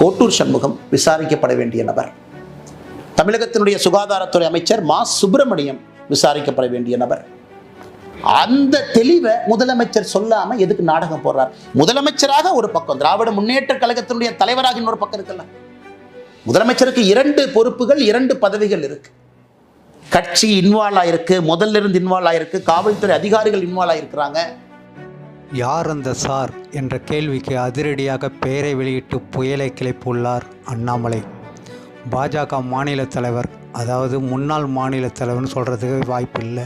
கோட்டூர் சண்முகம் விசாரிக்கப்பட வேண்டிய நபர். தமிழகத்தினுடைய சுகாதாரத்துறை அமைச்சர் மா சுப்பிரமணியம் விசாரிக்கப்பட வேண்டிய நபர். அந்த தெளிவை முதலமைச்சர் சொல்லாம எதுக்கு நாடகம் போடுறார்? முதலமைச்சராக ஒரு பக்கம், திராவிட முன்னேற்ற கழகத்தினுடைய தலைவராக இன்னொரு பக்கம் இருக்குல்ல. முதலமைச்சருக்கு 2 பொறுப்புகள், 2 பதவிகள் இருக்கு. கட்சி இன்வால்வ் ஆயிருக்கு, முதல்ல இருந்து இன்வால்வ் ஆயிருக்கு, காவல்துறை அதிகாரிகள் இன்வால்வ் ஆயிருக்கிறாங்க. யார் அந்த சார் என்ற கேள்விக்கு அதிரடியாக பெயரை வெளியிட்டு புயலை கிளப்பியுள்ளார் அண்ணாமலை. பாஜக மாநில தலைவர், அதாவது முன்னாள் மாநில தலைவர்னு சொல்கிறதுக்கு வாய்ப்பு இல்லை,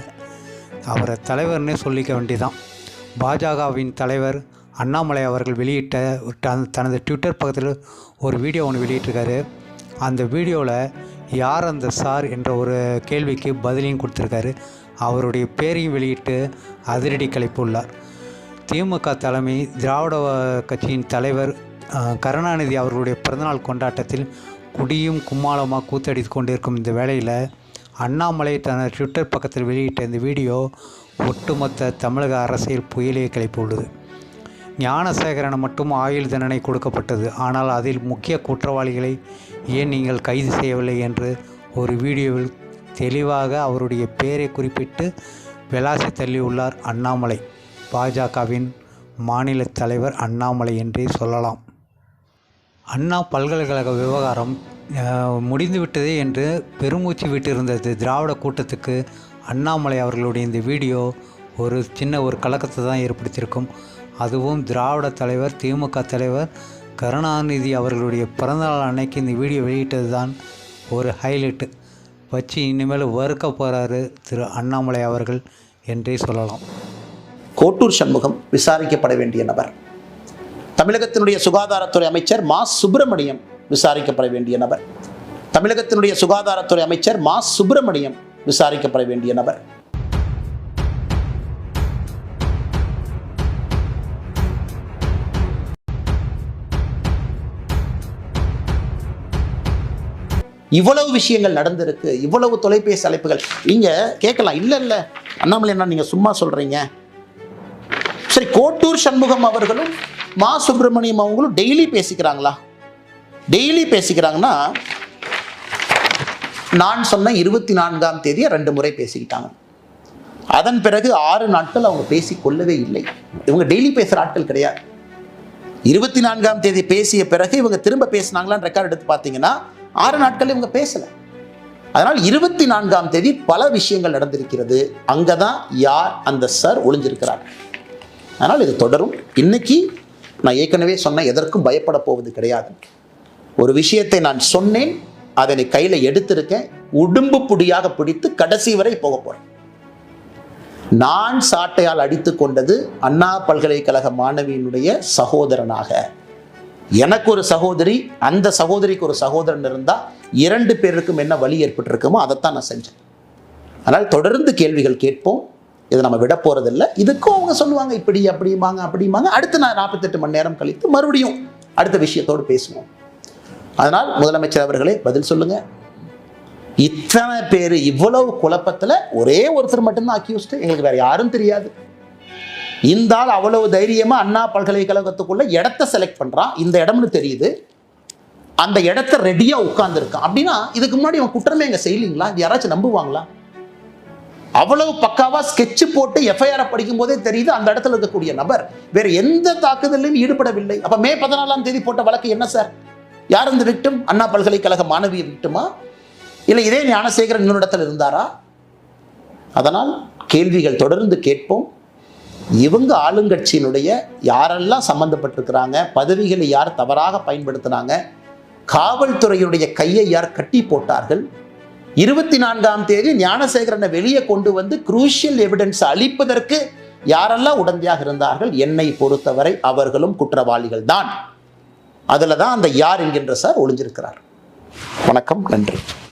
அவரை தலைவர்னே சொல்லிக்க வேண்டியதான். பாஜகவின் தலைவர் அண்ணாமலை அவர்கள் வெளியிட்ட தனது ட்விட்டர் பக்கத்தில் ஒரு வீடியோ ஒன்று வெளியிட்டிருக்காரு. அந்த வீடியோவில் யார் அந்த சார் என்ற ஒரு கேள்விக்கு பதிலையும் கொடுத்துருக்காரு. அவருடைய பேரையும் வெளியிட்டு அதிரடி கிளப்பியுள்ளார். திமுக தலைமை திராவிட கட்சியின் தலைவர் கருணாநிதி அவர்களுடைய பிறந்தநாள் கொண்டாட்டத்தில் குடியும் கும்மாளமாக கூத்தடித்து கொண்டிருக்கும் இந்த வேளையில் அண்ணாமலை தனது ட்விட்டர் பக்கத்தில் வெளியிட்ட இந்த வீடியோ ஒட்டுமொத்த தமிழக அரசியல் புயலையை கிளப்பியுள்ளது. ஞானசேகரனை மட்டும் ஆயுள் தண்டனை கொடுக்கப்பட்டது, ஆனால் அதில் முக்கிய குற்றவாளிகளை ஏன் நீங்கள் கைது செய்யவில்லை என்று ஒரு வீடியோவில் தெளிவாக அவருடைய பெயரை குறிப்பிட்டு விளாசி தள்ளியுள்ளார் அண்ணாமலை. பாஜகவின் மாநில தலைவர் அண்ணாமலை என்றே சொல்லலாம். அண்ணா பல்கலைக்கழக விவகாரம் முடிந்துவிட்டதே என்று பெருமூச்சு விட்டிருந்தது திராவிட கூட்டத்துக்கு அண்ணாமலை அவர்களுடைய இந்த வீடியோ ஒரு சின்ன கலக்கத்தை தான் ஏற்படுத்தியிருக்கும். அதுவும் திராவிட தலைவர், திமுக தலைவர் கருணாநிதி அவர்களுடைய பிறந்தநாள் அன்னைக்கு இந்த வீடியோ வெளியிட்டது தான் ஒரு ஹைலைட்டு வச்சு இனிமேல் வறுக்க போகிறாரு திரு அண்ணாமலை அவர்கள் என்றே சொல்லலாம். கோட்டூர் சண்முகம் விசாரிக்கப்பட வேண்டிய நபர். தமிழகத்தினுடைய சுகாதாரத்துறை அமைச்சர் மா சுப்பிரமணியம் விசாரிக்கப்பட வேண்டிய நபர். தமிழகத்தினுடைய சுகாதாரத்துறை அமைச்சர் மா சுப்பிரமணியம் விசாரிக்கப்பட வேண்டிய நபர். இவ்வளவு விஷயங்கள் நடந்திருக்கு, இவ்வளவு தொலைபேசி அழைப்புகள். நீங்க கேட்கலாம், இல்ல அண்ணாமலை என்ன நீங்க சும்மா சொல்றீங்க? சரி, கோட்டூர் சண்முகம் அவர்களும் மா சுப்பிரமணியம் அவங்களும் டெய்லி பேசிக்கிறாங்களா? டெய்லி பேசிக்கிறாங்கன்னா, நான் சொன்ன 24ஆம் தேதியை 2 முறை பேசிக்கிட்டாங்க. அதன் பிறகு 6 நாட்கள் அவங்க பேசி கொள்ளவே இல்லை. இவங்க டெய்லி பேசுற ஆட்கள் கிடையாது. 24ஆம் தேதி பேசிய பிறகு இவங்க திரும்ப பேசினாங்களான்னு ரெக்கார்ட் எடுத்து பார்த்தீங்கன்னா 6 நாட்கள் இவங்க பேசல. அதனால் 24ஆம் தேதி பல விஷயங்கள் நடந்திருக்கிறது. அங்கதான் யார் அந்த சார் ஒளிஞ்சிருக்கிறார். அதனால் இது தொடரும். இன்னைக்கு நான் ஏற்கனவே சொன்ன எதற்கும் பயப்பட போவது கிடையாது. ஒரு விஷயத்தை நான் சொன்னேன், அதனை கையில் எடுத்திருக்கேன், உடும்பு புடியாக பிடித்து கடைசி வரை போக போறேன். நான் சாட்டையால் அடித்து கொண்டது அண்ணா பல்கலைக்கழக மாணவியினுடைய சகோதரனாக. எனக்கு ஒரு சகோதரி, அந்த சகோதரிக்கு ஒரு சகோதரன் இருந்தால் 2 பேருக்கும் என்ன வழி ஏற்பட்டிருக்குமோ அதைத்தான் நான் செஞ்சேன். அதனால் தொடர்ந்து கேள்விகள் கேட்போம். இதை நம்ம விட போறதில்லை. இதுக்கும் அவங்க சொல்லுவாங்க இப்படி அப்படிமாங்க. அடுத்து நான் 48 மணி நேரம் கழித்து மறுபடியும் அடுத்த விஷயத்தோடு பேசுவோம். அதனால் முதலமைச்சர் அவர்களே பதில் சொல்லுங்க. இத்தனை பேர் இவ்வளவு குழப்பத்தில் ஒரே ஒருத்தர் மட்டும்தான் அக்யூஸ்டு, எங்களுக்கு வேற யாரும் தெரியாது. இந்த ஆள் அவ்வளவு தைரியமா அண்ணா பல்கலைக்கழகத்துக்குள்ள இடத்தை செலக்ட் பண்றான். இந்த இடம்னு தெரியுது, அந்த இடத்த ரெடியா உட்கார்ந்து இருக்கான். அப்படின்னா இதுக்கு முன்னாடி அவன் குற்றமே எங்க செய்யலீங்களா? யாராச்சும் நம்புவாங்களா? அவ்வளவு பக்காவா ஸ்கெட்ச் போட்டு எஃப்ஐஆர் படிக்கும் போதே தெரியுது அந்த இடத்துல இருக்கக்கூடிய நபர் வேற எந்த தாக்குதலையும் ஈடுபடவில்லை. அப்ப மே 14ஆம் தேதி போட்ட வழக்கு என்ன சார்? யார் இந்த விக்டிம்? அண்ணா பல்கலைக்கழக மாணவிய விக்டிமா, இல்லை இதே ஞானசேகரன் இன்னொரு இடத்துல இருந்தாரா? அதனால் கேள்விகள் தொடர்ந்து கேட்போம். இவங்க ஆளுங்கட்சியினுடைய யாரெல்லாம் சம்பந்தப்பட்டிருக்கிறாங்க, பதவிகளை யார் தவறாக பயன்படுத்தினாங்க, காவல்துறையுடைய கையை யார் கட்டி போட்டார்கள், 24ஆம் தேதி ஞானசேகரனை வெளியே கொண்டு வந்து குரூஷியல் எவிடன்ஸ் அளிப்பதற்கு யாரெல்லாம் உடந்தையாக இருந்தார்கள், என்னை பொறுத்தவரை அவர்களும் குற்றவாளிகள் தான். அதுல தான் அந்த யார் என்கின்ற சார் ஒளிஞ்சிருக்கிறார். வணக்கம், நன்றி.